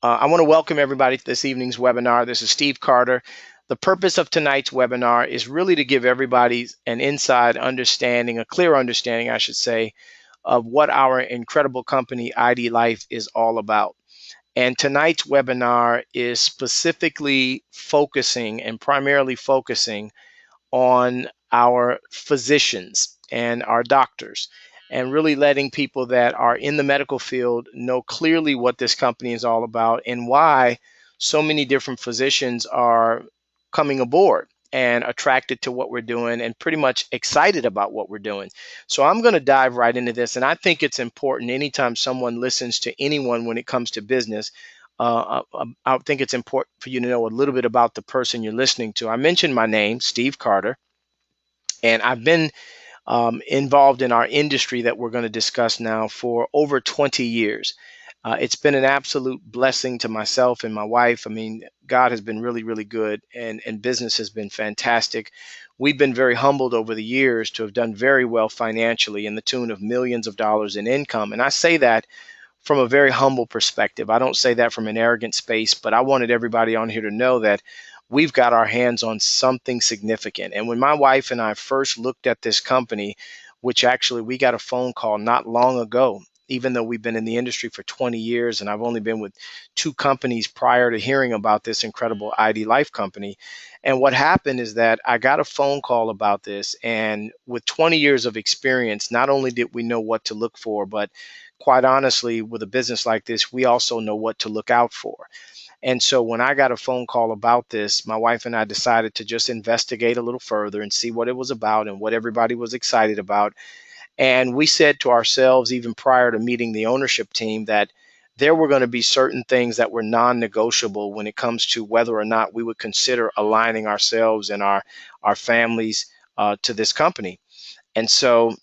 I want to welcome everybody to this evening's webinar. This is Steve Carter. The purpose of tonight's webinar is really to give everybody an inside understanding, a clear understanding, I should say, of what our incredible company, IDLife, is all about. And tonight's webinar is specifically focusing and primarily focusing on our physicians and our doctors, and really letting people that are in the medical field know clearly what this company is all about and why so many different physicians are coming aboard and attracted to what we're doing and pretty much excited about what we're doing. So I'm going to dive right into this. And I think it's important anytime someone listens to anyone when it comes to business. I think it's important for you to know a little bit about the person you're listening to. I mentioned my name, Steve Carter, and I've been involved in our industry that we're going to discuss now for over 20 years. It's been an absolute blessing to myself and my wife. I mean, God has been really, really good, and business has been fantastic. We've been very humbled over the years to have done very well financially in the tune of millions of dollars in income. And I say that from a very humble perspective. I don't say that from an arrogant space, but I wanted everybody on here to know that we've got our hands on something significant. And when my wife and I first looked at this company, which actually we got a phone call not long ago, even though we've been in the industry for 20 years and I've only been with two companies prior to hearing about this incredible IDLife company. And what happened is that I got a phone call about this. And with 20 years of experience, not only did we know what to look for, but quite honestly, with a business like this, we also know what to look out for. And so when I got a phone call about this, my wife and I decided to just investigate a little further and see what it was about and what everybody was excited about. And we said to ourselves, even prior to meeting the ownership team, that there were going to be certain things that were non-negotiable when it comes to whether or not we would consider aligning ourselves and our families to this company. And so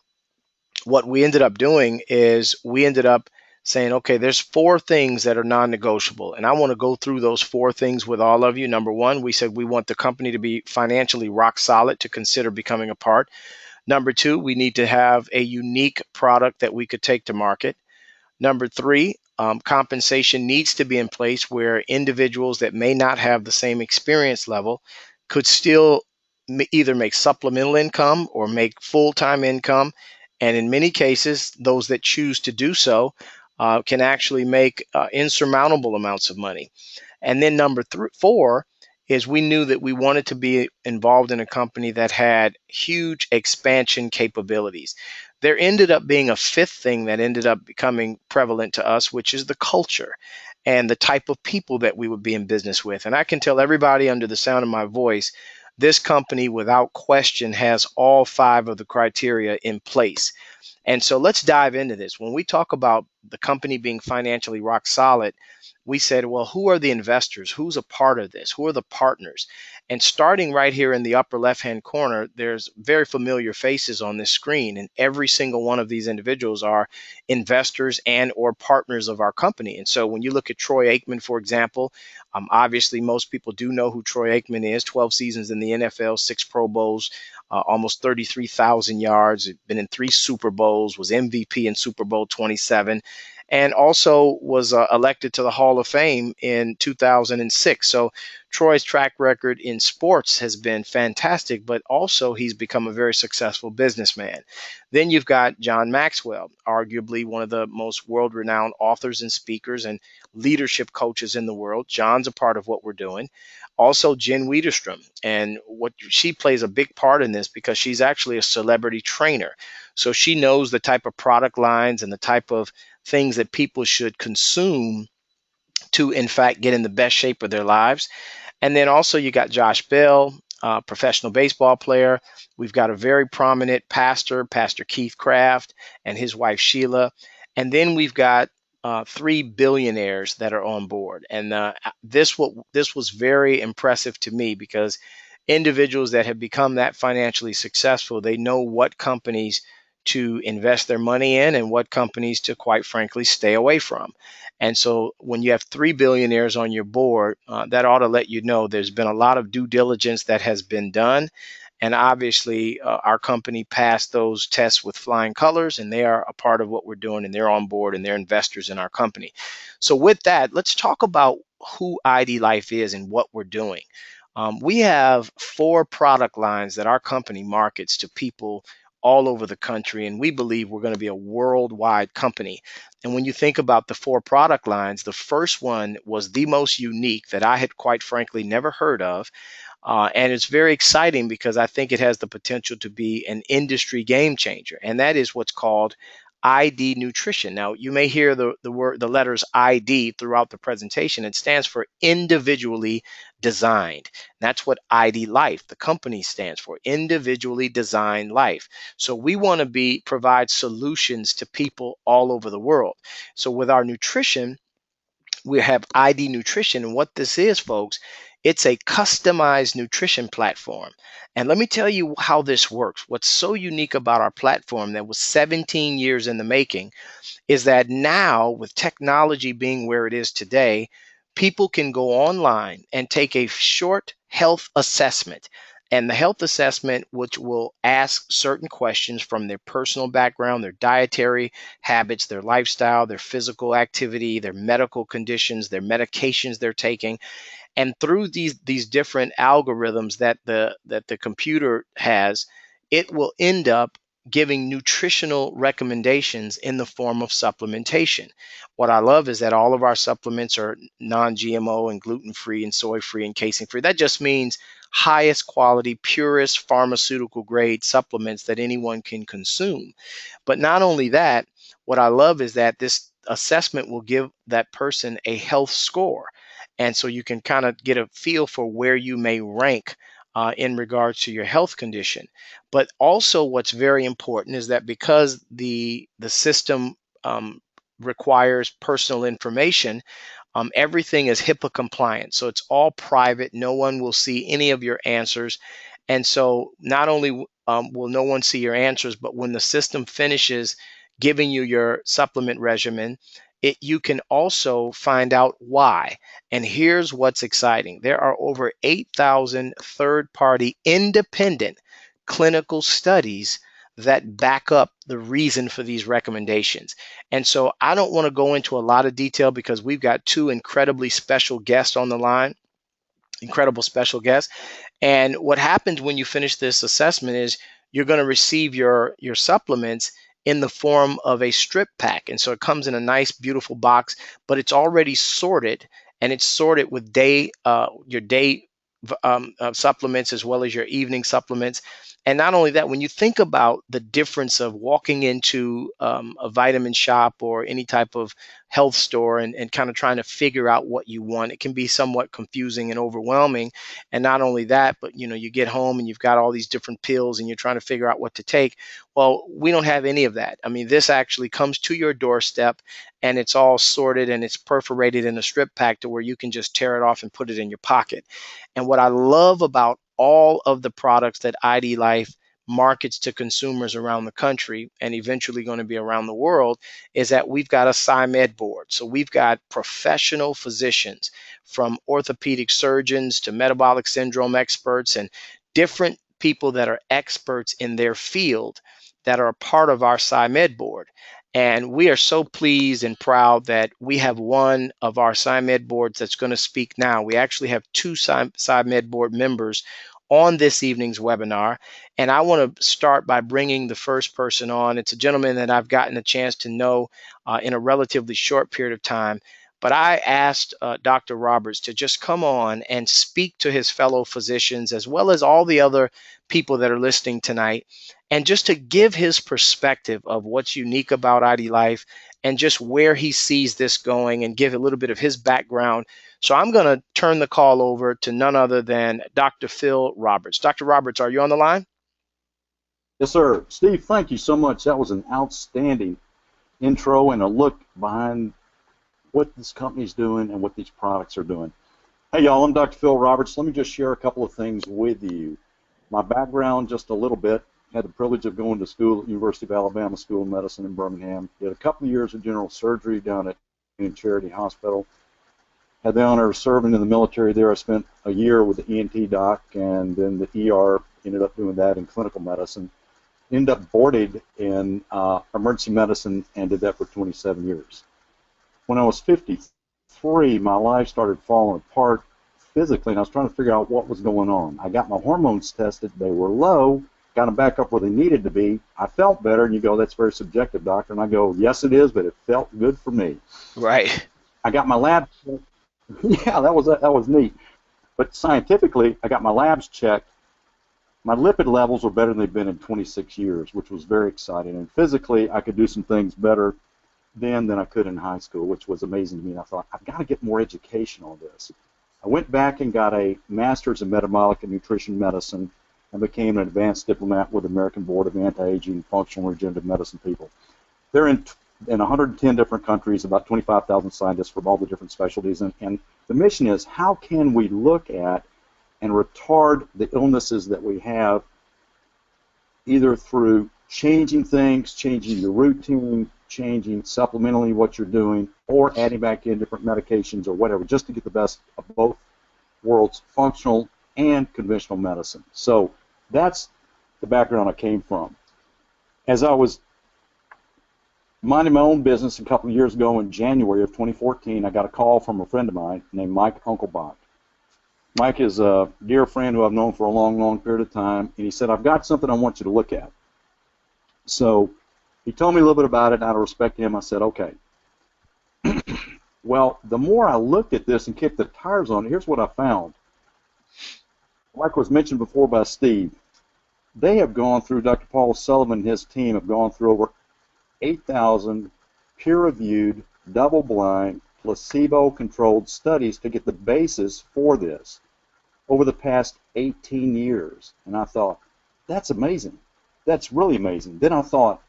what we ended up doing is we ended up saying, okay, there's four things that are non-negotiable. And I want to go through those four things with all of you. Number one, we said we want the company to be financially rock solid to consider becoming a part. Number two, we need to have a unique product that we could take to market. Number three, compensation needs to be in place where individuals that may not have the same experience level could still either make supplemental income or make full-time income. And in many cases, those that choose to do so can actually make insurmountable amounts of money. And then four is we knew that we wanted to be involved in a company that had huge expansion capabilities. There ended up being a fifth thing that ended up becoming prevalent to us, which is the culture and the type of people that we would be in business with. And I can tell everybody under the sound of my voice, this company without question has all five of the criteria in place. And so let's dive into this. When we talk about the company being financially rock solid, we said, well, who are the investors? Who's a part of this? Who are the partners? And starting right here in the upper left-hand corner, there's very familiar faces on this screen. And every single one of these individuals are investors and or partners of our company. And so when you look at Troy Aikman, for example, obviously most people do know who Troy Aikman is. 12 seasons in the NFL, 6 Pro Bowls, almost 33,000 yards, been in 3 Super Bowls, was MVP in Super Bowl 27, and also was elected to the Hall of Fame in 2006. So Troy's track record in sports has been fantastic, but also he's become a very successful businessman. Then you've got John Maxwell, arguably one of the most world-renowned authors and speakers and leadership coaches in the world. John's a part of what we're doing. Also, Jen Wiederstrom, and what she plays a big part in this because she's actually a celebrity trainer. So she knows the type of product lines and the type of things that people should consume to, in fact, get in the best shape of their lives. And then also you got Josh Bell, professional baseball player. We've got a very prominent pastor, Pastor Keith Craft, and his wife Sheila. And then we've got 3 billionaires that are on board. And this was very impressive to me because individuals that have become that financially successful, they know what companies to invest their money in and what companies to, quite frankly, stay away from. And so when you have 3 billionaires on your board, that ought to let you know there's been a lot of due diligence that has been done. And obviously, our company passed those tests with flying colors, and they are a part of what we're doing, and they're on board, and they're investors in our company. So with that, let's talk about who IDLife is and what we're doing. We have 4 product lines that our company markets to people all over the country, and we believe we're going to be a worldwide company. And when you think about the 4 product lines, the first one was the most unique that I had, quite frankly, never heard of. And it's very exciting because I think it has the potential to be an industry game changer, and that is what's called ID nutrition. Now, you may hear the letters ID throughout the presentation. It stands for individually designed. That's what IDLife, the company, stands for, individually designed life. So we want to provide solutions to people all over the world. So with our nutrition, we have ID Nutrition. And what this is, folks, it's a customized nutrition platform. And let me tell you how this works. What's so unique about our platform that was 17 years in the making is that now, with technology being where it is today, people can go online and take a short health assessment. And the health assessment, which will ask certain questions from their personal background, their dietary habits, their lifestyle, their physical activity, their medical conditions, their medications they're taking, and through these different algorithms that the computer has, it will end up giving nutritional recommendations in the form of supplementation. What I love is that all of our supplements are non-GMO and gluten-free and soy-free and casein-free. That just means highest quality, purest pharmaceutical grade supplements that anyone can consume. But not only that, what I love is that this assessment will give that person a health score. And so you can kind of get a feel for where you may rank in regards to your health condition. But also, what's very important is that because the system requires personal information, everything is HIPAA compliant. So it's all private. No one will see any of your answers. And so not only will no one see your answers, but when the system finishes giving you your supplement regimen, you can also find out why. And here's what's exciting. There are over 8,000 third-party independent clinical studies that back up the reason for these recommendations. And so I don't want to go into a lot of detail because we've got 2 incredibly special guests on the line, incredible special guests. And what happens when you finish this assessment is you're going to receive your supplements in the form of a strip pack. And so it comes in a nice, beautiful box, but it's already sorted, and it's sorted with your day supplements as well as your evening supplements. And not only that, when you think about the difference of walking into a vitamin shop or any type of health store and kind of trying to figure out what you want, it can be somewhat confusing and overwhelming. And not only that, but you get home and you've got all these different pills and you're trying to figure out what to take. Well, we don't have any of that. I mean, this actually comes to your doorstep, and it's all sorted and it's perforated in a strip pack to where you can just tear it off and put it in your pocket. And what I love about all of the products that IDLife markets to consumers around the country and eventually going to be around the world is that we've got a SciMed board. So we've got professional physicians, from orthopedic surgeons to metabolic syndrome experts and different people that are experts in their field that are a part of our SciMed board. And we are so pleased and proud that we have one of our SciMed boards that's going to speak now. We actually have 2 SciMed board members on this evening's webinar. And I want to start by bringing the first person on. It's a gentleman that I've gotten a chance to know in a relatively short period of time. But I asked Dr. Roberts to just come on and speak to his fellow physicians, as well as all the other people that are listening tonight, and just to give his perspective of what's unique about IDLife and just where he sees this going, and give a little bit of his background. So I'm going to turn the call over to none other than Dr. Phil Roberts. Dr. Roberts, are you on the line? Yes, sir. Steve, thank you so much. That was an outstanding intro and a look behind what this company's doing and what these products are doing. Hey, y'all, I'm Dr. Phil Roberts. Let me just share a couple of things with you. My background, just a little bit. Had the privilege of going to school at University of Alabama School of Medicine in Birmingham. Did a couple of years of general surgery down at Charity Hospital. Had the honor of serving in the military there. I spent a year with the ENT doc and then the ER ended up doing that in clinical medicine. Ended up boarded in emergency medicine and did that for 27 years. When I was 53, my life started falling apart physically, and I was trying to figure out what was going on. I got my hormones tested. They were low. Got them back up where they needed to be. I felt better, and you go, that's very subjective, doctor. And I go, yes, it is, but it felt good for me. Right. I got my lab. Yeah, that was neat. But scientifically, I got my labs checked. My lipid levels were better than they've been in 26 years, which was very exciting. And physically, I could do some things better then than I could in high school, which was amazing to me. And I thought, I've got to get more education on this. I went back and got a master's in metabolic and nutrition medicine and became an advanced diplomat with the American Board of Anti-Aging Functional Regenerative Medicine people. They're in 110 different countries, about 25,000 scientists from all the different specialties. And the mission is, how can we look at and retard the illnesses that we have, either through changing things, changing your routine, changing supplementally what you're doing, or adding back in different medications or whatever, just to get the best of both worlds, functional and conventional medicine. So that's the background I came from. As I was minding my own business a couple of years ago in January of 2014, I got a call from a friend of mine named Mike Unkelbach. Mike is a dear friend who I've known for a long, long period of time, and he said, I've got something I want you to look at. So he told me a little bit about it, and out of respect to him, I said, okay. Well, the more I looked at this and kicked the tires on it, here's what I found. Like was mentioned before by Steve, they have gone through, Dr. Paul Sullivan and his team have gone through over 8,000 peer-reviewed, double-blind, placebo-controlled studies to get the basis for this over the past 18 years. And I thought, that's amazing. That's really amazing. Then I thought,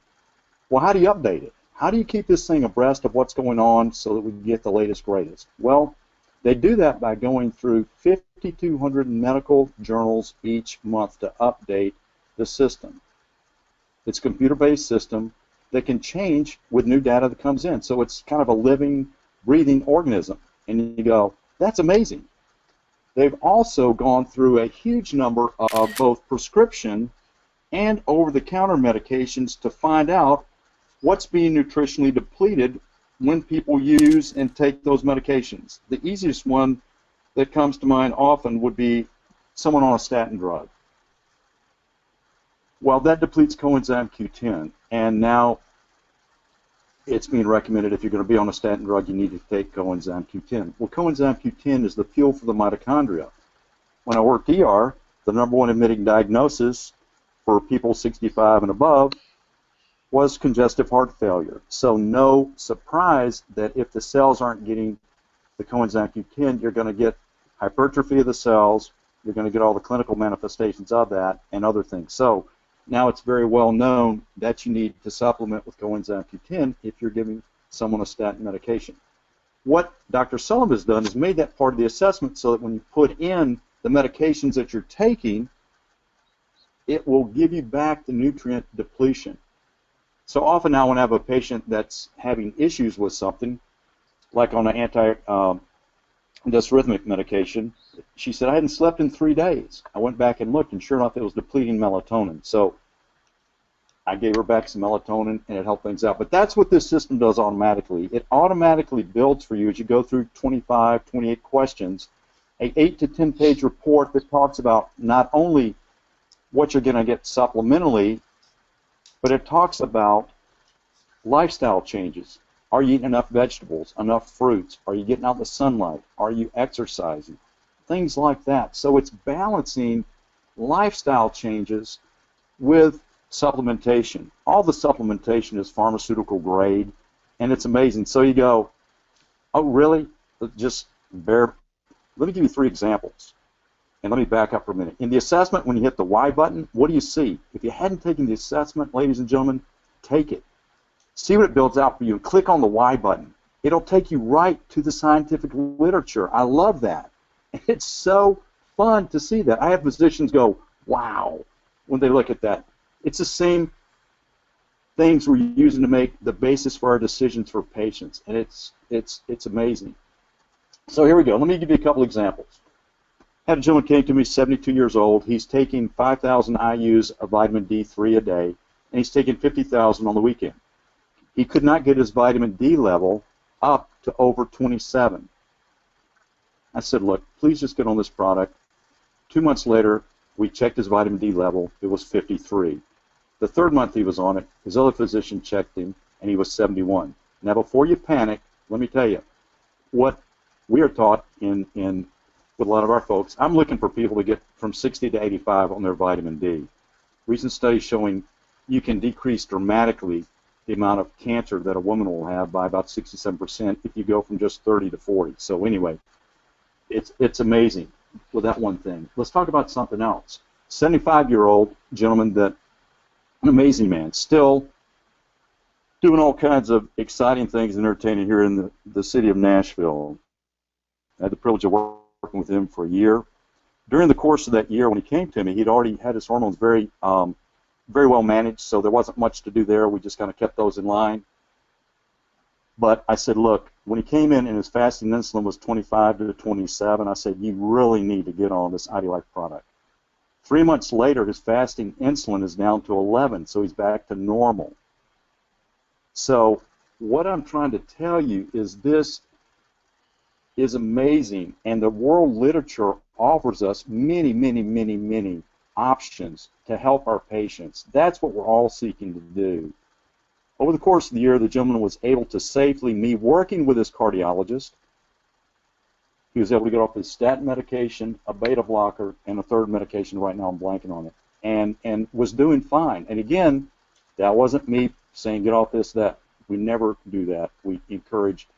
well, how do you update it? How do you keep this thing abreast of what's going on so that we can get the latest, greatest? Well, they do that by going through 5,200 medical journals each month to update the system. It's a computer-based system that can change with new data that comes in. So it's kind of a living, breathing organism. And you go, that's amazing. They've also gone through a huge number of both prescription and over-the-counter medications to find out what's being nutritionally depleted when people use and take those medications. The easiest one that comes to mind often would be someone on a statin drug. Well, that depletes coenzyme Q10, and now it's being recommended if you're going to be on a statin drug, you need to take coenzyme Q10. Well, coenzyme Q10 is the fuel for the mitochondria. When I worked ER, the number one admitting diagnosis for people 65 and above was congestive heart failure. So no surprise that if the cells aren't getting the coenzyme Q10, you're going to get hypertrophy of the cells, you're going to get all the clinical manifestations of that, and other things. So now it's very well known that you need to supplement with coenzyme Q10 if you're giving someone a statin medication. What Dr. Sullivan has done is made that part of the assessment so that when you put in the medications that you're taking, it will give you back the nutrient depletion. So often now when I have a patient that's having issues with something, like on an anti-dysrhythmic medication, she said, I hadn't slept in 3 days. I went back and looked, and sure enough, it was depleting melatonin. So I gave her back some melatonin, and it helped things out. But that's what this system does automatically. It automatically builds for you as you go through 25, 28 questions, an 8 to 10 page report that talks about not only what you're going to get supplementally, but it talks about lifestyle changes. Are you eating enough vegetables, enough fruits? Are you getting out in the sunlight? Are you exercising? Things like that. So it's balancing lifestyle changes with supplementation. All the supplementation is pharmaceutical grade, and it's amazing. So you go, oh, really? Just let me give you 3 examples. And let me back up for a minute. In the assessment, when you hit the Y button, what do you see? If you hadn't taken the assessment, ladies and gentlemen, take it. See what it builds out for you, and click on the Y button. It'll take you right to the scientific literature. I love that. It's so fun to see that. I have physicians go, wow, when they look at that. It's the same things we're using to make the basis for our decisions for patients, and it's amazing. So here we go. Let me give you a couple examples. Had a gentleman came to me, 72 years old. He's taking 5,000 IUs of vitamin D3 a day, and he's taking 50,000 on the weekend. He could not get his vitamin D level up to over 27. I said, look, please just get on this product. 2 months later, we checked his vitamin D level. It was 53. The third month he was on it, his other physician checked him, and he was 71. Now, before you panic, let me tell you, what we are taught with a lot of our folks, I'm looking for people to get from 60 to 85 on their vitamin D. Recent studies showing you can decrease dramatically the amount of cancer that a woman will have by about 67% if you go from just 30 to 40. So anyway, it's amazing with that one thing. Let's talk about something else. 75-year-old gentleman, that an amazing man, still doing all kinds of exciting things and entertaining here in the city of Nashville. I had the privilege of working with him for a year. During the course of that year, when he came to me, he'd already had his hormones very well managed, so there wasn't much to do there. We just kind of kept those in line. But I said, look, when he came in and his fasting insulin was 25 to 27, I said, you really need to get on this IDLife product. 3 months later, his fasting insulin is down to 11, so he's back to normal. So what I'm trying to tell you is this is amazing, and the world literature offers us many, many, many, many options to help our patients. That's what we're all seeking to do. Over the course of the year, the gentleman was able to safely, me working with his cardiologist, he was able to get off his statin medication, a beta blocker, and a third medication. Right now I'm blanking on it, and was doing fine. And again, that wasn't me saying get off this, that. We never do that. We encourage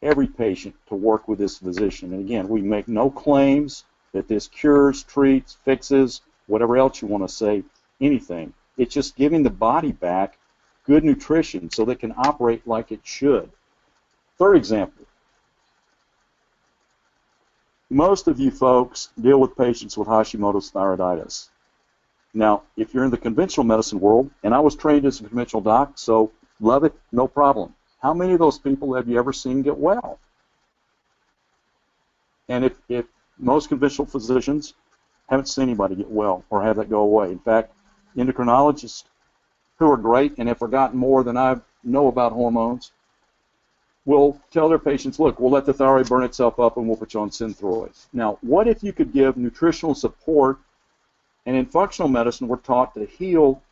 every patient to work with this physician. And again, we make no claims that this cures, treats, fixes, whatever else you want to say, anything. It's just giving the body back good nutrition so that it can operate like it should. Third example. Most of you folks deal with patients with Hashimoto's thyroiditis. Now, if you're in the conventional medicine world, and I was trained as a conventional doc, so love it, no problem. How many of those people have you ever seen get well? And if most conventional physicians haven't seen anybody get well or have that go away. In fact, endocrinologists who are great and have forgotten more than I know about hormones will tell their patients, look, we'll let the thyroid burn itself up and we'll put you on Synthroid. Now, what if you could give nutritional support, and in functional medicine we're taught to heal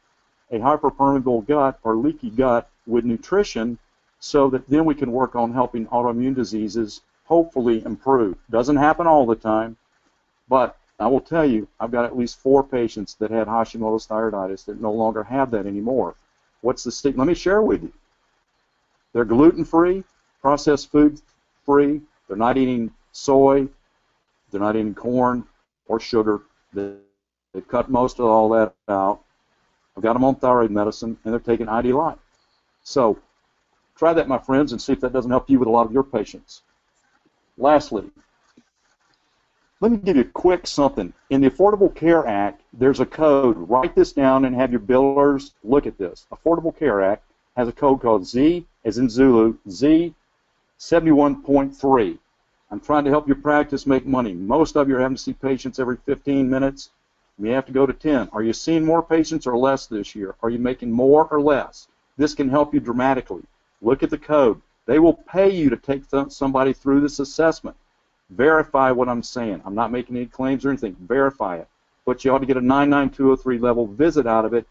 a hyperpermeable gut or leaky gut with nutrition so that then we can work on helping autoimmune diseases hopefully improve. Doesn't happen all the time, but I will tell you, I've got at least 4 patients that had Hashimoto's thyroiditis that no longer have that anymore. What's the stigma? Let me share with you. They're gluten-free, processed food-free. They're not eating soy. They're not eating corn or sugar. They've cut most of all that out. I've got them on thyroid medicine, and they're taking IDLife. So try that, my friends, and see if that doesn't help you with a lot of your patients. Lastly, let me give you a quick something. In the Affordable Care Act, there's a code. Write this down and have your billers look at this. Affordable Care Act has a code called Z, as in Zulu, Z71.3. I'm trying to help your practice make money. Most of you are having to see patients every 15 minutes. You have to go to 10. Are you seeing more patients or less this year? Are you making more or less? This can help you dramatically. Look at the code. They will pay you to take somebody through this assessment. Verify what I'm saying. I'm not making any claims or anything. Verify it. But you ought to get a 99203 level visit out of it.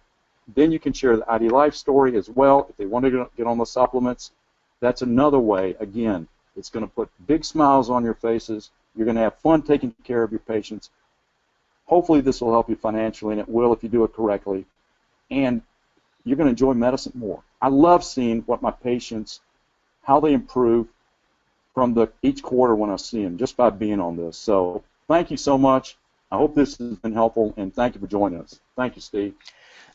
Then you can share the IDLife story as well. If they want to get on the supplements, that's another way. Again, it's going to put big smiles on your faces. You're going to have fun taking care of your patients. Hopefully this will help you financially, and it will if you do it correctly. And you're going to enjoy medicine more. I love seeing what my patients, how they improve from each quarter when I see them, just by being on this. So thank you so much. I hope this has been helpful, and thank you for joining us. Thank you, Steve.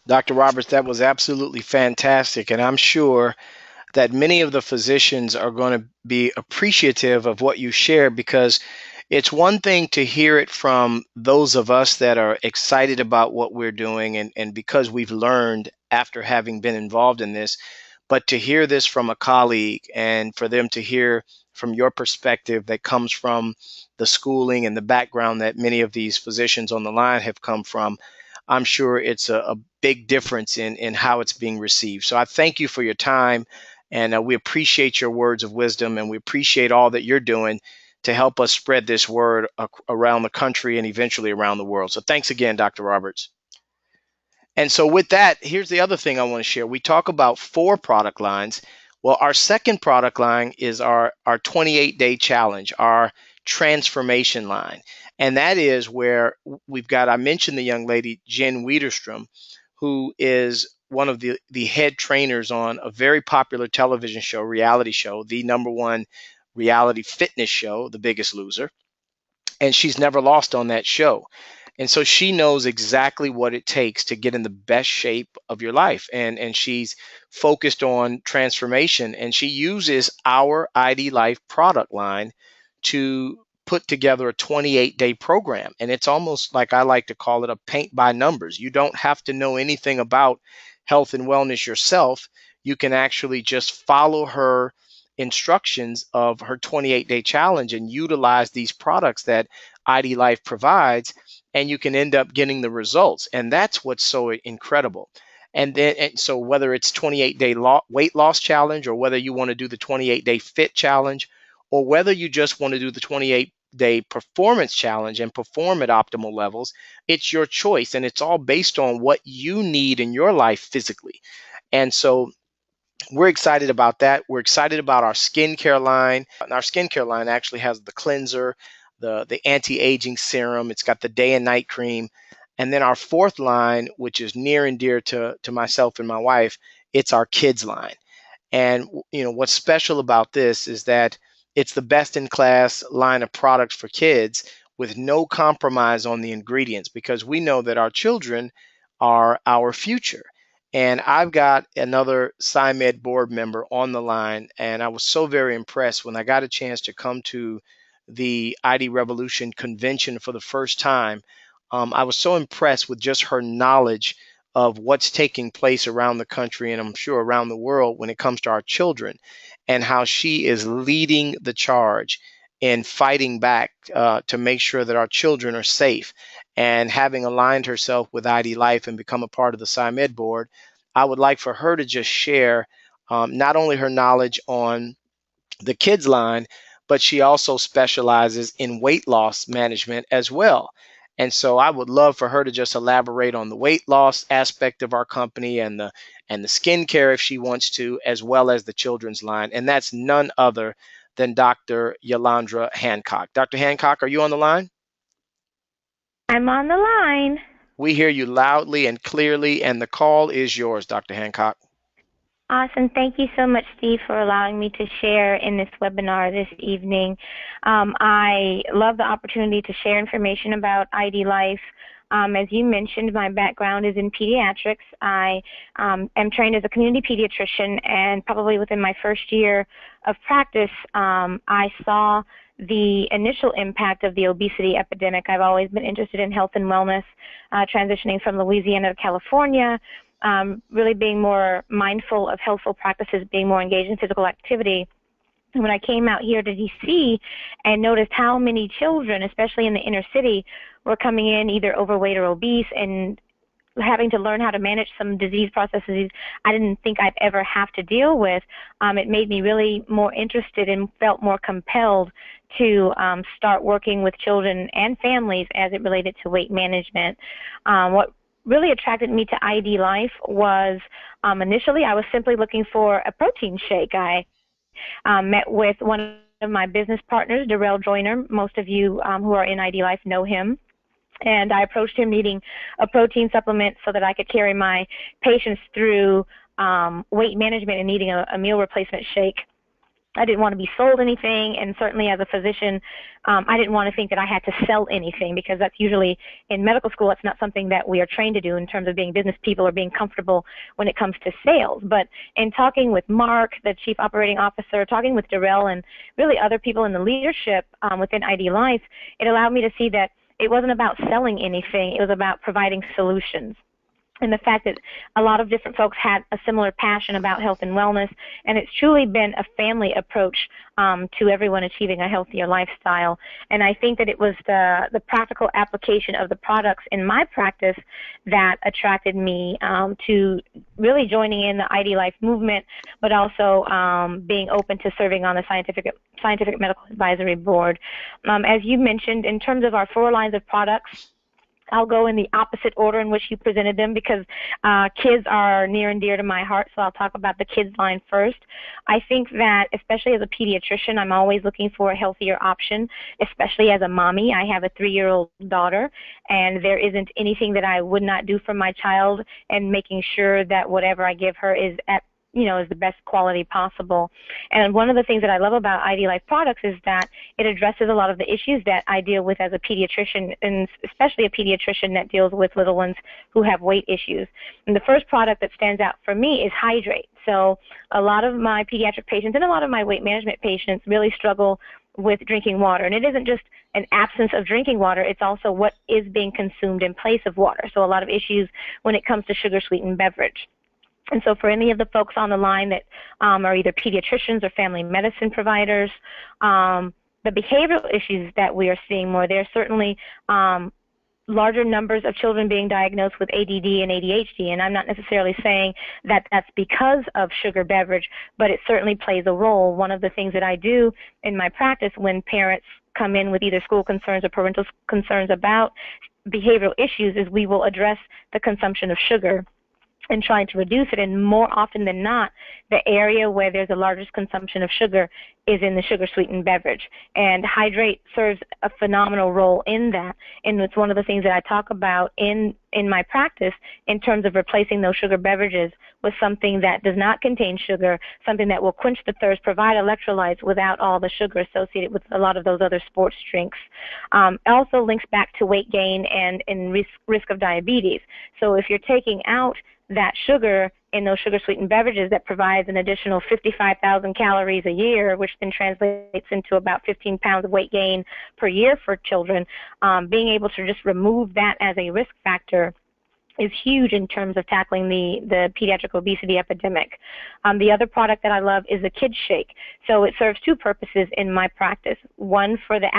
Dr. Roberts, that was absolutely fantastic, and I'm sure that many of the physicians are going to be appreciative of what you share, because it's one thing to hear it from those of us that are excited about what we're doing and because we've learned after having been involved in this, but to hear this from a colleague and for them to hear from your perspective that comes from the schooling and the background that many of these physicians on the line have come from, I'm sure it's a big difference in how it's being received. So I thank you for your time, and we appreciate your words of wisdom, and we appreciate all that you're doing to help us spread this word around the country and eventually around the world. So thanks again, Dr. Roberts. And so with that, here's the other thing I want to share. We talk about 4 product lines. Well, our second product line is our 28-day challenge, our transformation line. And that is where we've got, I mentioned the young lady, Jen Wiederstrom, who is one of the head trainers on a very popular television show, reality show, the #1 reality fitness show, The Biggest Loser. And she's never lost on that show. And so she knows exactly what it takes to get in the best shape of your life. And she's focused on transformation. And she uses our IDLife product line to put together a 28-day program. And it's almost like, I like to call it, a paint by numbers. You don't have to know anything about health and wellness yourself. You can actually just follow her instructions of her 28-day challenge and utilize these products that IDLife provides, and you can end up getting the results. And that's what's so incredible. And so whether it's 28-day weight loss challenge, or whether you want to do the 28-day fit challenge, or whether you just want to do the 28-day performance challenge and perform at optimal levels, it's your choice. And it's all based on what you need in your life physically. And so we're excited about that. We're excited about our skincare line. And our skincare line actually has the cleanser, the anti-aging serum. It's got the day and night cream. And then our 4th line, which is near and dear to myself and my wife, it's our kids line. And what's special about this is that it's the best in class line of products for kids with no compromise on the ingredients, because we know that our children are our future. And I've got another SciMed board member on the line, and I was so very impressed when I got a chance to come to the ID Revolution convention for the first time. I was so impressed with just her knowledge of what's taking place around the country, and I'm sure around the world, when it comes to our children, and how she is leading the charge in fighting back to make sure that our children are safe. And having aligned herself with IDLife and become a part of the SciMed board, I would like for her to just share not only her knowledge on the kids line, but she also specializes in weight loss management as well. And so I would love for her to just elaborate on the weight loss aspect of our company, and the skincare if she wants to, as well as the children's line. And that's none other than Dr. Yolandra Hancock. Dr. Hancock, are you on the line? I'm on the line. We hear you loudly and clearly, and the call is yours, Dr. Hancock. Awesome. Thank you so much, Steve, for allowing me to share in this webinar this evening. I love the opportunity to share information about IDLife. As you mentioned, my background is in pediatrics. I am trained as a community pediatrician, and probably within my first year of practice, I saw the initial impact of the obesity epidemic. I've always been interested in health and wellness, transitioning from Louisiana to California, really being more mindful of healthful practices, being more engaged in physical activity. And when I came out here to DC and noticed how many children, especially in the inner city, were coming in either overweight or obese and having to learn how to manage some disease processes I didn't think I'd ever have to deal with, it made me really more interested and felt more compelled to start working with children and families as it related to weight management. What really attracted me to IDLife was initially I was simply looking for a protein shake. I met with one of my business partners, Darrell Joyner. Most of you who are in IDLife know him. And I approached him needing a protein supplement so that I could carry my patients through weight management and needing a meal replacement shake. I didn't want to be sold anything, and certainly as a physician, I didn't want to think that I had to sell anything, because that's usually in medical school, it's not something that we are trained to do in terms of being business people or being comfortable when it comes to sales. But in talking with Mark, the Chief Operating Officer, talking with Darrell, and really other people in the leadership within IDLife, it allowed me to see that it wasn't about selling anything, it was about providing solutions. and the fact that a lot of different folks had a similar passion about health and wellness, and it's truly been a family approach to everyone achieving a healthier lifestyle. And I think that it was the practical application of the products in my practice that attracted me to really joining in the IDLife movement, but also being open to serving on the Scientific Medical Advisory Board. As you mentioned, in terms of our 4 lines of products, I'll go in the opposite order in which you presented them because kids are near and dear to my heart, so I'll talk about the kids line first. I think that, especially as a pediatrician, I'm always looking for a healthier option, especially as a mommy. I have a 3-year-old daughter, and there isn't anything that I would not do for my child, and making sure that whatever I give her is is the best quality possible. And one of the things that I love about IDLife products is that it addresses a lot of the issues that I deal with as a pediatrician, and especially a pediatrician that deals with little ones who have weight issues. And the first product that stands out for me is Hydrate. So a lot of my pediatric patients and a lot of my weight management patients really struggle with drinking water. And it isn't just an absence of drinking water, it's also what is being consumed in place of water. So a lot of issues when it comes to sugar-sweetened beverage. And so for any of the folks on the line that are either pediatricians or family medicine providers, the behavioral issues that we are seeing more, there are certainly larger numbers of children being diagnosed with ADD and ADHD, and I'm not necessarily saying that that's because of sugar beverage, but it certainly plays a role. One of the things that I do in my practice when parents come in with either school concerns or parental concerns about behavioral issues is we will address the consumption of sugar and trying to reduce it, and more often than not, the area where there's the largest consumption of sugar is in the sugar-sweetened beverage. And Hydrate serves a phenomenal role in that, and it's one of the things that I talk about in my practice in terms of replacing those sugar beverages with something that does not contain sugar, something that will quench the thirst, provide electrolytes without all the sugar associated with a lot of those other sports drinks. It also links back to weight gain and risk of diabetes. So if you're taking out that sugar in those sugar-sweetened beverages, that provides an additional 55,000 calories a year, which then translates into about 15 pounds of weight gain per year for children. Being able to just remove that as a risk factor is huge in terms of tackling the pediatric obesity epidemic. The other product that I love is the Kids Shake. So it serves 2 purposes in my practice. One for the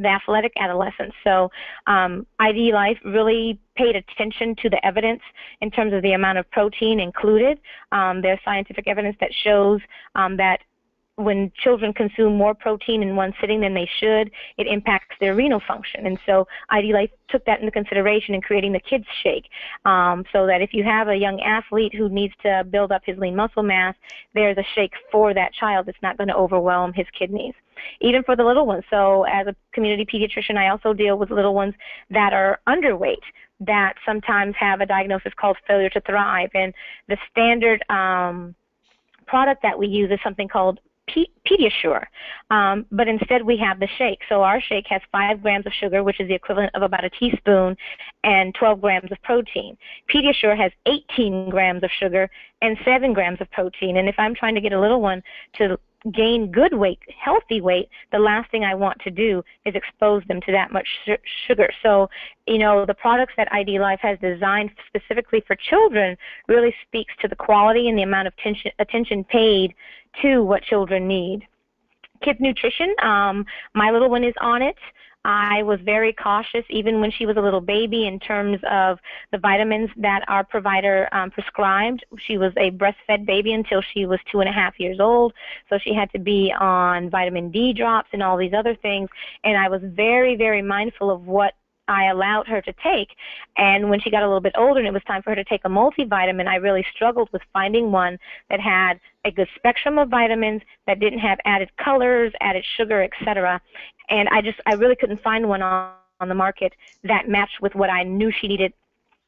athletic adolescents. So IDLife really paid attention to the evidence in terms of the amount of protein included. There's scientific evidence that shows that when children consume more protein in one sitting than they should, it impacts their renal function. And so IDLife took that into consideration in creating the Kids Shake, so that if you have a young athlete who needs to build up his lean muscle mass, there's a shake for that child that's not going to overwhelm his kidneys. Even for the little ones. So as a community pediatrician, I also deal with little ones that are underweight, that sometimes have a diagnosis called failure to thrive. And the standard product that we use is something called Pediasure, but instead we have the shake. So our shake has 5 grams of sugar, which is the equivalent of about a teaspoon, and 12 grams of protein. Pediasure has 18 grams of sugar and 7 grams of protein. And if I'm trying to get a little one to gain good weight, healthy weight, the last thing I want to do is expose them to that much sugar. So, the products that IDLife has designed specifically for children really speaks to the quality and the amount of attention paid to what children need. Kids nutrition, my little one is on it. I was very cautious even when she was a little baby in terms of the vitamins that our provider prescribed. She was a breastfed baby until she was 2.5 years old, so she had to be on vitamin D drops and all these other things, and I was very, very mindful of what I allowed her to take. And when she got a little bit older and it was time for her to take a multivitamin, I really struggled with finding one that had a good spectrum of vitamins, that didn't have added colors, added sugar, etc. And I really couldn't find one on the market that matched with what I knew she needed,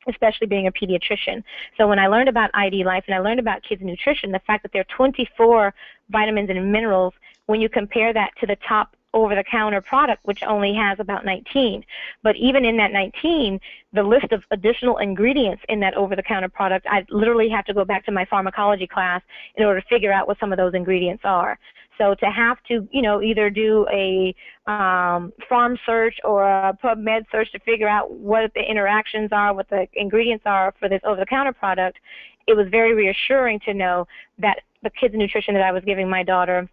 especially being a pediatrician. So when I learned about IDLife and I learned about kids nutrition, the fact that there are 24 vitamins and minerals, when you compare that to the top over-the-counter product, which only has about 19. But even in that 19, the list of additional ingredients in that over-the-counter product, I literally have to go back to my pharmacology class in order to figure out what some of those ingredients are. So to have to, either do a farm search or a PubMed search to figure out what the interactions are, what the ingredients are for this over-the-counter product, it was very reassuring to know that the kids' nutrition that I was giving my daughter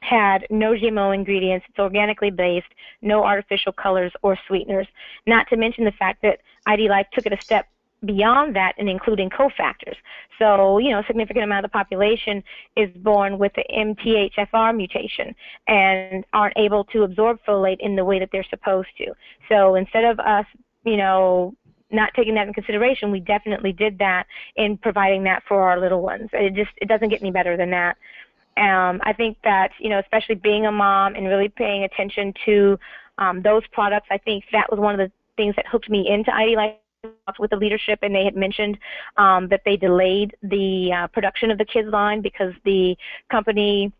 had no GMO ingredients, it's organically based, no artificial colors or sweeteners, not to mention the fact that IDLife took it a step beyond that and including cofactors. So, a significant amount of the population is born with the MTHFR mutation and aren't able to absorb folate in the way that they're supposed to. So instead of us, not taking that into consideration, we definitely did that in providing that for our little ones. It doesn't get any better than that. I think that, especially being a mom and really paying attention to those products, I think that was one of the things that hooked me into IDLife with the leadership, and they had mentioned that they delayed the production of the kids line because the company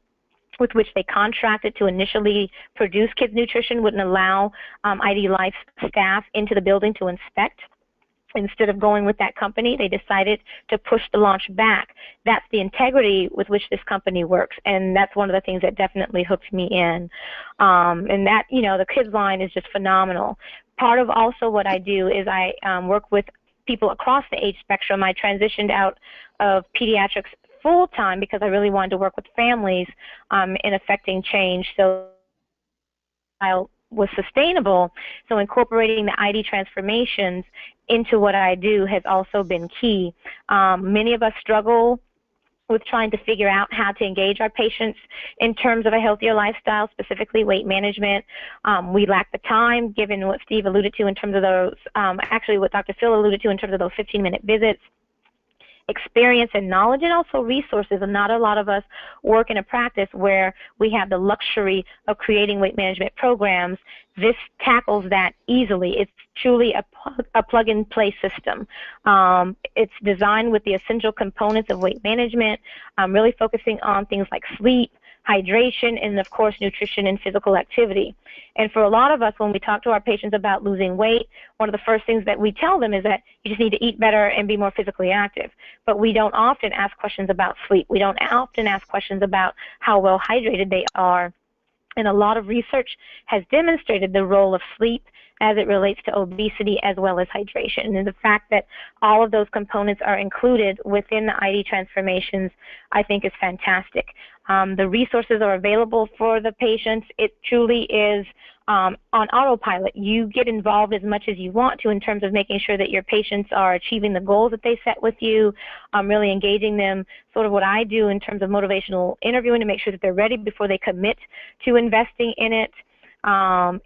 with which they contracted to initially produce kids nutrition wouldn't allow IDLife staff into the building to inspect. Instead of going with that company, they decided to push the launch back. That's the integrity with which this company works, and that's one of the things that definitely hooked me in. And that, the kids line is just phenomenal. Part of also what I do is I work with people across the age spectrum. I transitioned out of pediatrics full-time because I really wanted to work with families in affecting change. So I was sustainable, so incorporating the ID transformations into what I do has also been key. Many of us struggle with trying to figure out how to engage our patients in terms of a healthier lifestyle, specifically weight management. We lack the time, given what Steve alluded to in terms of those, actually what Dr. Phil alluded to in terms of those 15-minute visits. Experience and knowledge, and also resources, and not a lot of us work in a practice where we have the luxury of creating weight management programs. This tackles that easily. It's truly a plug-and-play system. It's designed with the essential components of weight management, really focusing on things like sleep, hydration, and of course nutrition and physical activity. And for a lot of us, when we talk to our patients about losing weight, one of the first things that we tell them is that you just need to eat better and be more physically active. But we don't often ask questions about sleep. We don't often ask questions about how well hydrated they are. And a lot of research has demonstrated the role of sleep as it relates to obesity as well as hydration. And the fact that all of those components are included within the ID transformations, I think is fantastic. The resources are available for the patients. It truly is on autopilot. You get involved as much as you want to in terms of making sure that your patients are achieving the goals that they set with you, really engaging them, sort of what I do in terms of motivational interviewing to make sure that they're ready before they commit to investing in it.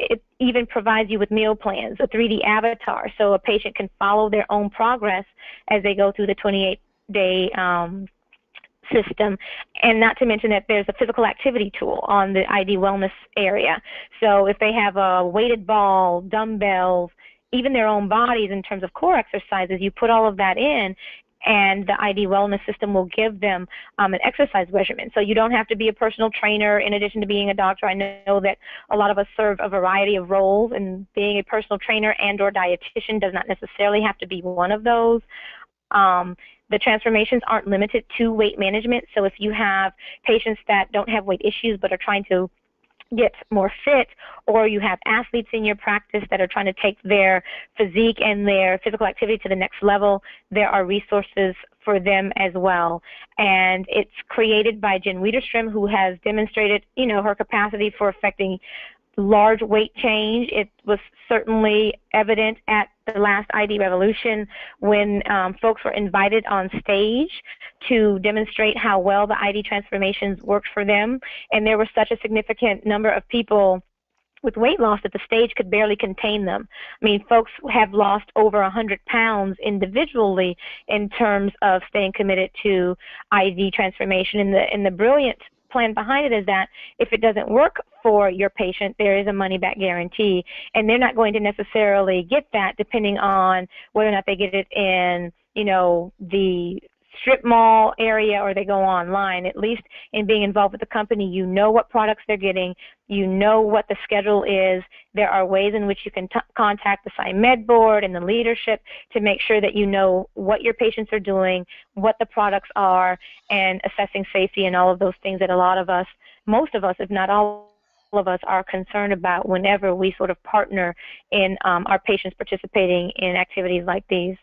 It even provides you with meal plans, a 3D avatar, so a patient can follow their own progress as they go through the 28-day system, and not to mention that there's a physical activity tool on the ID Wellness area. So if they have a weighted ball, dumbbells, even their own bodies in terms of core exercises, you put all of that in, and the ID Wellness system will give them an exercise regimen. So you don't have to be a personal trainer in addition to being a doctor. I know that a lot of us serve a variety of roles, and being a personal trainer and or dietitian does not necessarily have to be one of those. The transformations aren't limited to weight management. So if you have patients that don't have weight issues but are trying to get more fit, or you have athletes in your practice that are trying to take their physique and their physical activity to the next level, there are resources for them as well. And it's created by Jen Wiederstrom, who has demonstrated, her capacity for affecting large weight change. It was certainly evident at the last ID Revolution when folks were invited on stage to demonstrate how well the ID transformations worked for them. And there was such a significant number of people with weight loss that the stage could barely contain them. I mean, folks have lost over 100 pounds individually in terms of staying committed to ID transformation. And the brilliant plan behind it is that if it doesn't work for your patient, there is a money-back guarantee, and they're not going to necessarily get that depending on whether or not they get it in, the strip mall area or they go online. At least in being involved with the company, you know what products they're getting, you know what the schedule is. There are ways in which you can contact the SciMed board and the leadership to make sure that you know what your patients are doing, what the products are, and assessing safety and all of those things that a lot of us, most of us, if not all of us, are concerned about whenever we sort of partner in our patients participating in activities like these.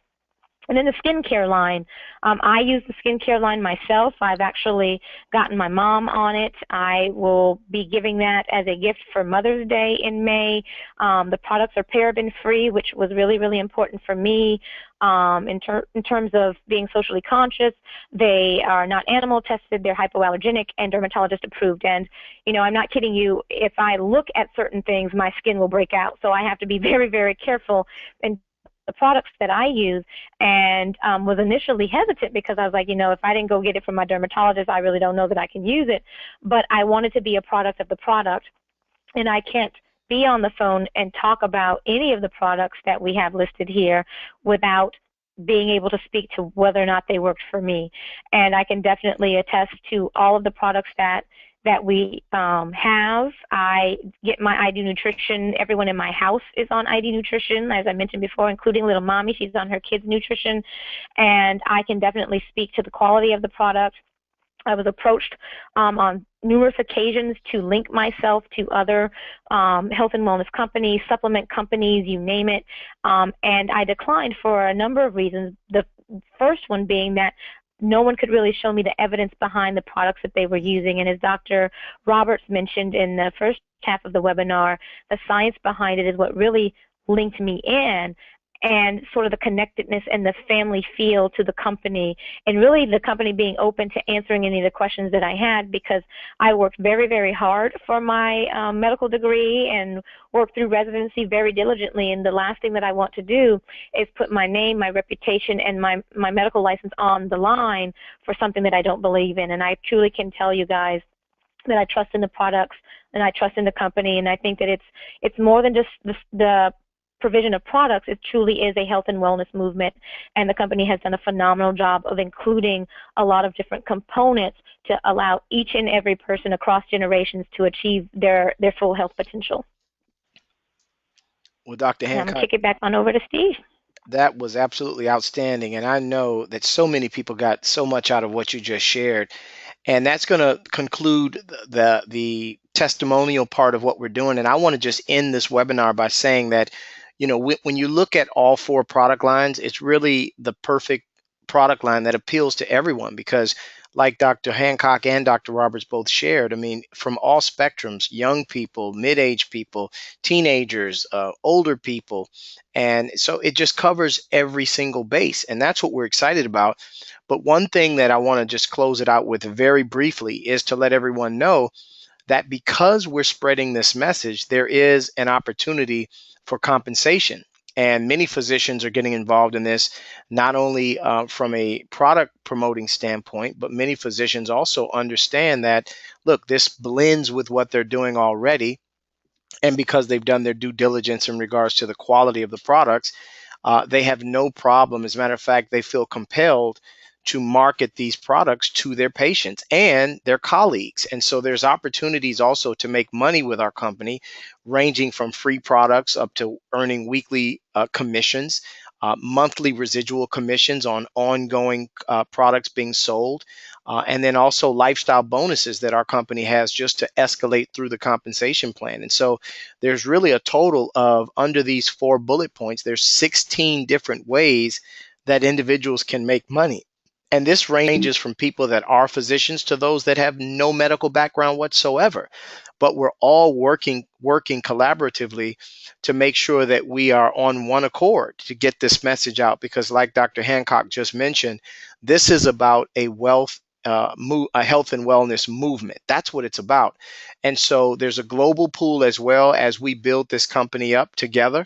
And then the skincare line, I use the skincare line myself. I've actually gotten my mom on it. I will be giving that as a gift for Mother's Day in May. The products are paraben-free, which was really, really important for me in terms of being socially conscious. They are not animal tested. They're hypoallergenic and dermatologist approved. And, you know, I'm not kidding you. If I look at certain things, my skin will break out. So I have to be very, very careful and the products that I use, and was initially hesitant because I was like, you know, if I didn't go get it from my dermatologist, I really don't know that I can use it. But I wanted to be a product of the product, and I can't be on the phone and talk about any of the products that we have listed here without being able to speak to whether or not they worked for me. And I can definitely attest to all of the products that we have. I get my ID Nutrition. Everyone in my house is on ID Nutrition, as I mentioned before, including little mommy. She's on her kids' nutrition. And I can definitely speak to the quality of the product. I was approached on numerous occasions to link myself to other health and wellness companies, supplement companies, you name it. And I declined for a number of reasons. The first one being that no one could really show me the evidence behind the products that they were using. And as Dr. Roberts mentioned in the first half of the webinar, the science behind it is what really linked me in, and sort of the connectedness and the family feel to the company, and really the company being open to answering any of the questions that I had, because I worked very, very hard for my medical degree and worked through residency very diligently, and the last thing that I want to do is put my name, my reputation, and my medical license on the line for something that I don't believe in. And I truly can tell you guys that I trust in the products and I trust in the company, and I think that it's more than just the provision of products. It truly is a health and wellness movement, and the company has done a phenomenal job of including a lot of different components to allow each and every person across generations to achieve their full health potential. Well, Dr. And I'm Hancock, going to kick it back on over to Steve. that was absolutely outstanding. And I know that so many people got so much out of what you just shared. And that's going to conclude the testimonial part of what we're doing. And I want to just end this webinar by saying that, you know, when you look at all four product lines, it's really the perfect product line that appeals to everyone, because like Dr. Hancock and Dr. Roberts both shared, I mean, from all spectrums, young people, mid-aged people, teenagers, older people. And so it just covers every single base. And that's what we're excited about. But one thing that I want to just close it out with very briefly is to let everyone know that because we're spreading this message, there is an opportunity for compensation. And many physicians are getting involved in this, not only from a product promoting standpoint, but many physicians also understand that, look, this blends with what they're doing already. And because they've done their due diligence in regards to the quality of the products, they have no problem. As a matter of fact, they feel compelled to market these products to their patients and their colleagues. And so there's opportunities also to make money with our company, ranging from free products up to earning weekly commissions, monthly residual commissions on ongoing products being sold, and then also lifestyle bonuses that our company has just to escalate through the compensation plan. And so there's really a total of, under these 4 bullet points, there's 16 different ways that individuals can make money. And this ranges from people that are physicians to those that have no medical background whatsoever. But we're all working collaboratively to make sure that we are on one accord to get this message out. Because like Dr. Hancock just mentioned, this is about a health and wellness movement. That's what it's about. And so there's a global pool as well as we build this company up together.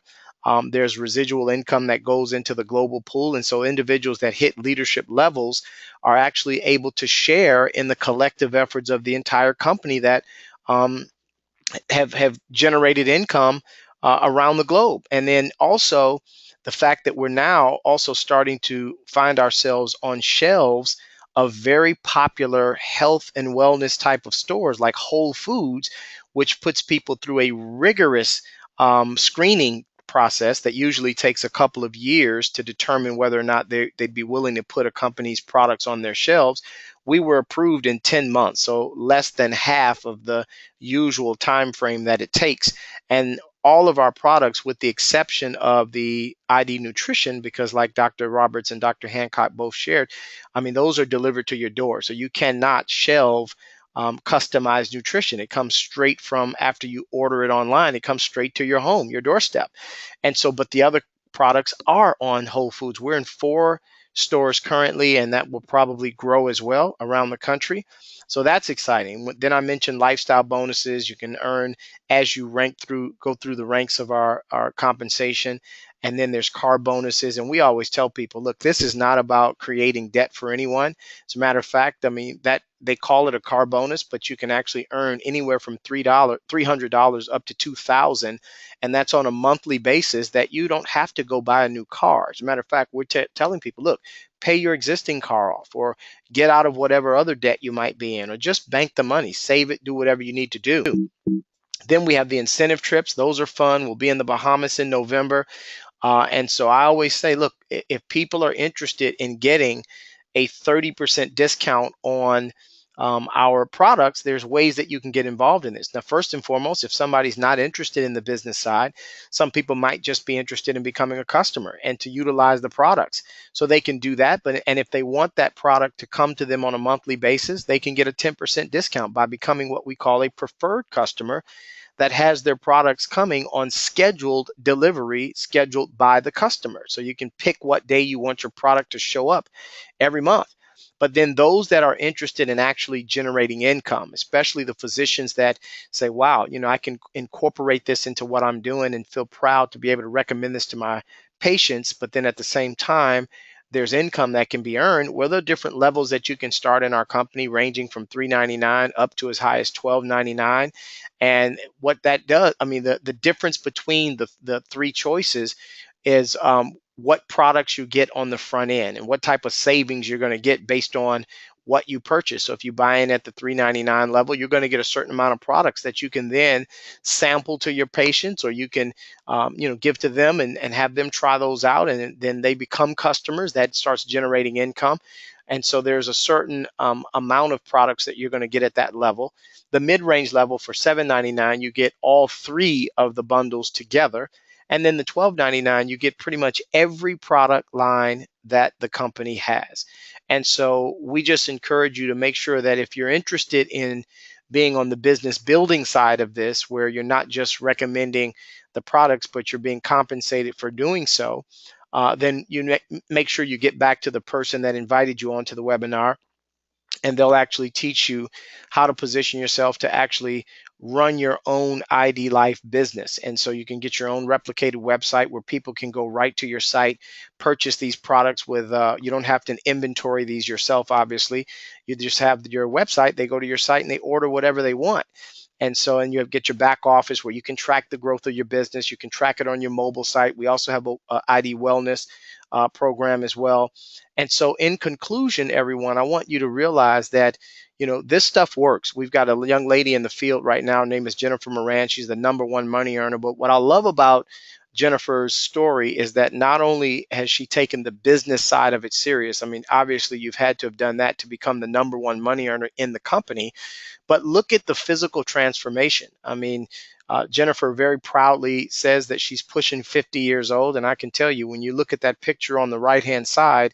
There's residual income that goes into the global pool. And so individuals that hit leadership levels are actually able to share in the collective efforts of the entire company that have generated income around the globe. And then also the fact that we're now also starting to find ourselves on shelves of very popular health and wellness type of stores like Whole Foods, which puts people through a rigorous screening process that usually takes a couple of years to determine whether or not they'd be willing to put a company's products on their shelves. We were approved in 10 months, so less than half of the usual time frame that it takes. And all of our products, with the exception of the ID Nutrition, because like Dr. Roberts and Dr. Hancock both shared, I mean, those are delivered to your door. So you cannot shelve customized nutrition. It comes straight from after you order it online, it comes straight to your home, your doorstep. And so, but the other products are on Whole Foods. We're in 4 stores currently, and that will probably grow as well around the country. So that's exciting. Then I mentioned lifestyle bonuses you can earn as you go through the ranks of our compensation. And then there's car bonuses. And we always tell people, look, this is not about creating debt for anyone. As a matter of fact, I mean, that they call it a car bonus, but you can actually earn anywhere from $300 up to $2,000, and that's on a monthly basis that you don't have to go buy a new car. As a matter of fact, we're telling people, look, pay your existing car off, or get out of whatever other debt you might be in, or just bank the money, save it, do whatever you need to do. Then we have the incentive trips. Those are fun. We'll be in the Bahamas in November. And so I always say, look, if people are interested in getting a 30% discount on our products, there's ways that you can get involved in this. Now, first and foremost, if somebody's not interested in the business side, some people might just be interested in becoming a customer and to utilize the products. So they can do that. And if they want that product to come to them on a monthly basis, they can get a 10% discount by becoming what we call a preferred customer that has their products coming on scheduled delivery, scheduled by the customer. So you can pick what day you want your product to show up every month. But then those that are interested in actually generating income, especially the physicians that say, wow, I can incorporate this into what I'm doing and feel proud to be able to recommend this to my patients. But then at the same time, there's income that can be earned. Well, there are different levels that you can start in our company, ranging from $3.99 up to as high as $12.99. And what that does, I mean, the difference between the 3 choices is what products you get on the front end and what type of savings you're going to get based on what you purchase. So if you buy in at the $3.99 level, you're going to get a certain amount of products that you can then sample to your patients, or you can give to them and have them try those out, and then they become customers. That starts generating income. And so there's a certain amount of products that you're going to get at that level. The mid-range level for $7.99, you get all 3 of the bundles together. And then the $12.99, you get pretty much every product line that the company has. And so we just encourage you to make sure that if you're interested in being on the business building side of this, where you're not just recommending the products, but you're being compensated for doing so, then you make sure you get back to the person that invited you onto the webinar, and they'll actually teach you how to position yourself to actually run your own IDLife business. And so you can get your own replicated website where people can go right to your site, purchase these products with, you don't have to inventory these yourself, obviously. You just have your website, they go to your site and they order whatever they want. And so, and you get your back office where you can track the growth of your business. You can track it on your mobile site. We also have a ID Wellness program as well. And so in conclusion, everyone, I want you to realize that, this stuff works. We've got a young lady in the field right now. Her name is Jennifer Moran. She's the #1 money earner. But what I love about Jennifer's story is that not only has she taken the business side of it serious, I mean, obviously you've had to have done that to become the #1 money earner in the company, but look at the physical transformation. I mean, Jennifer very proudly says that she's pushing 50 years old. And I can tell you, when you look at that picture on the right-hand side,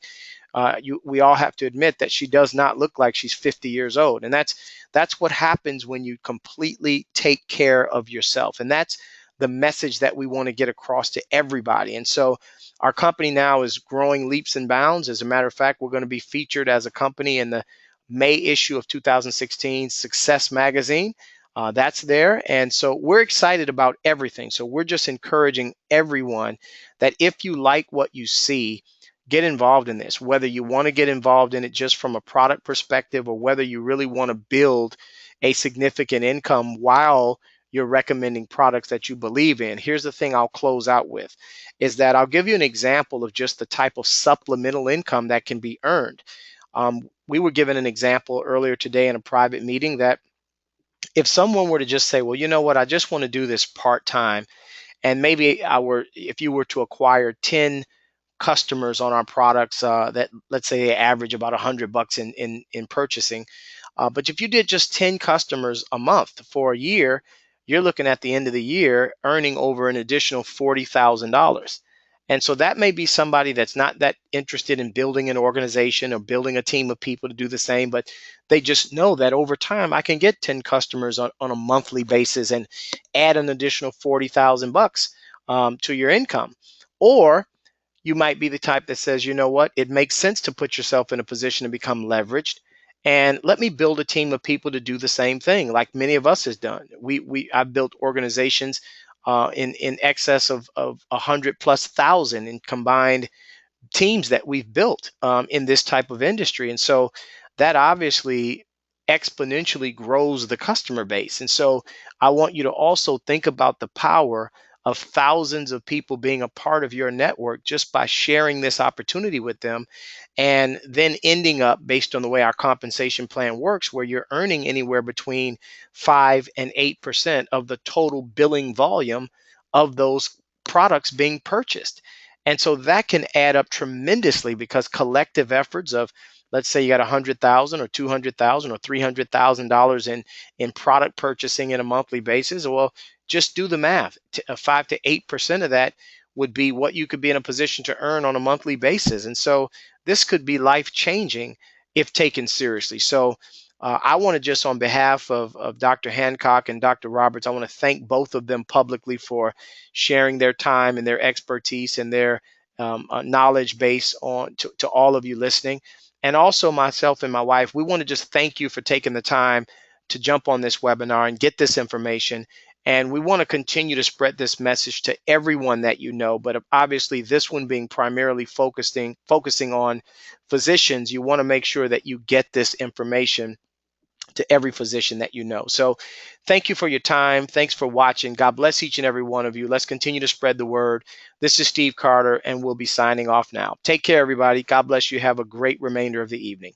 we all have to admit that she does not look like she's 50 years old. And that's what happens when you completely take care of yourself. And that's the message that we want to get across to everybody. And so our company now is growing leaps and bounds. As a matter of fact, we're going to be featured as a company in the May issue of 2016 Success Magazine. That's there. And so we're excited about everything. So we're just encouraging everyone that if you like what you see, get involved in this, whether you want to get involved in it just from a product perspective, or whether you really want to build a significant income while you're recommending products that you believe in. Here's the thing I'll close out with, is that I'll give you an example of just the type of supplemental income that can be earned. we were given an example earlier today in a private meeting that if someone were to just say, well, you know what, I just want to do this part-time, and maybe if you were to acquire 10 customers on our products that, let's say, they average about $100 in purchasing. But if you did just 10 customers a month for a year, you're looking at the end of the year earning over an additional $40,000. And so that may be somebody that's not that interested in building an organization or building a team of people to do the same, but they just know that over time I can get 10 customers on a monthly basis and add an additional 40,000 bucks to your income. Or you might be the type that says, you know what, it makes sense to put yourself in a position to become leveraged. And let me build a team of people to do the same thing, like many of us has done. I've built organizations in excess of 100+ thousand in combined teams that we've built in this type of industry. And so that obviously exponentially grows the customer base. And so I want you to also think about the power of thousands of people being a part of your network just by sharing this opportunity with them, and then ending up, based on the way our compensation plan works, where you're earning anywhere between 5 and 8% of the total billing volume of those products being purchased. And so that can add up tremendously, because collective efforts of, let's say you got 100,000 or 200,000 or $300,000 in product purchasing in a monthly basis. Well, just do the math. 5 to 8% of that would be what you could be in a position to earn on a monthly basis. And so this could be life changing if taken seriously. So I want to just, on behalf of Dr. Hancock and Dr. Roberts, I want to thank both of them publicly for sharing their time and their expertise and their knowledge base to all of you listening. And also myself and my wife, we want to just thank you for taking the time to jump on this webinar and get this information. And we want to continue to spread this message to everyone that you know, but obviously this one being primarily focusing on physicians, you want to make sure that you get this information to every physician that you know. So thank you for your time. Thanks for watching. God bless each and every one of you. Let's continue to spread the word. This is Steve Carter, and we'll be signing off now. Take care, everybody. God bless you. Have a great remainder of the evening.